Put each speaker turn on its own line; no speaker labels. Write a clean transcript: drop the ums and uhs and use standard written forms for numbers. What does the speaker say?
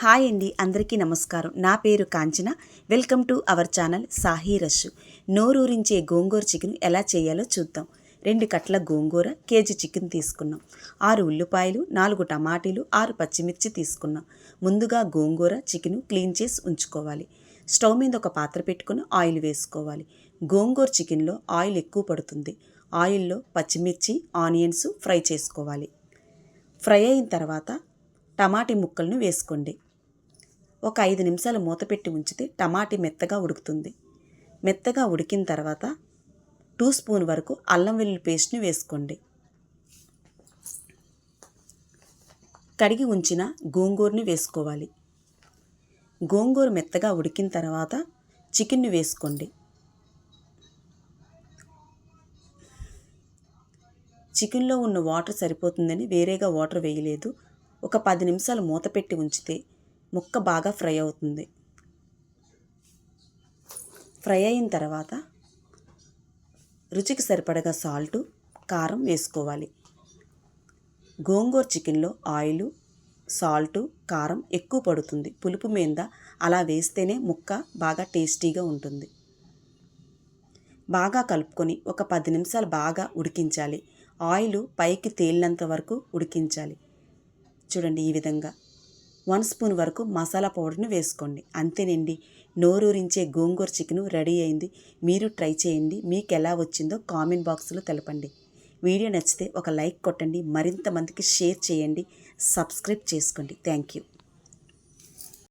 Hi అండి, అందరికీ నమస్కారం. నా పేరు Kanchana. Welcome to our channel సాహీ రష్. నోరూరించే గోంగూర చికెన్ ఎలా చేయాలో చూద్దాం. 2 కట్ల గోంగూర, కేజీ చికెన్ తీసుకున్నాం. 6 ఉల్లిపాయలు, 4 టమాటీలు, 6 పచ్చిమిర్చి తీసుకున్నాం. ముందుగా గోంగూర చికెన్ క్లీన్ చేసి ఉంచుకోవాలి. స్టవ్ మీద ఒక పాత్ర పెట్టుకుని ఆయిల్ వేసుకోవాలి. గోంగూర చికెన్లో ఆయిల్ ఎక్కువ పడుతుంది. ఆయిల్లో పచ్చిమిర్చి, ఆనియన్స్ ఫ్రై చేసుకోవాలి. ఫ్రై అయిన తర్వాత టమాటీ ముక్కలను వేసుకోండి. ఒక 5 నిమిషాలు మూత పెట్టి ఉంచితే టమాటీ మెత్తగా ఉడుకుతుంది. మెత్తగా ఉడికిన తర్వాత 2 స్పూన్ వరకు అల్లం వెల్లుల్లి పేస్ట్ని వేసుకోండి. కడిగి ఉంచిన గోంగూరని వేసుకోవాలి. గోంగూర మెత్తగా ఉడికిన తర్వాత చికెన్ని వేసుకోండి. చికెన్లో ఉన్న వాటర్ సరిపోతుందని వేరేగా వాటర్ వేయలేదు. ఒక 10 నిమిషాలు మూత పెట్టి ఉంచితే ముక్క బాగా ఫ్రై అవుతుంది. ఫ్రై అయిన తర్వాత రుచికి సరిపడగా సాల్టు, కారం వేసుకోవాలి. గోంగూర చికెన్లో ఆయిలు, సాల్టు, కారం ఎక్కువ పడుతుంది. పులుపు మీద అలా వేస్తేనే ముక్క బాగా టేస్టీగా ఉంటుంది. బాగా కలుపుకొని ఒక 10 నిమిషాలు బాగా ఉడికించాలి. ఆయిల్ పైకి తేలినంత వరకు ఉడికించాలి. చూడండి, ఈ విధంగా 1 స్పూన్ వరకు మసాలా పౌడర్ని వేసుకోండి. అంతేనండి, నోరూరించే గోంగూర చికెన్ రెడీ అయింది. మీరు ట్రై చేయండి. మీకు ఎలా వచ్చిందో కామెంట్ బాక్స్లో తెలపండి. వీడియో నచ్చితే ఒక లైక్ కొట్టండి. మరింత మందికి షేర్ చేయండి. సబ్స్క్రైబ్ చేసుకోండి. Thank you.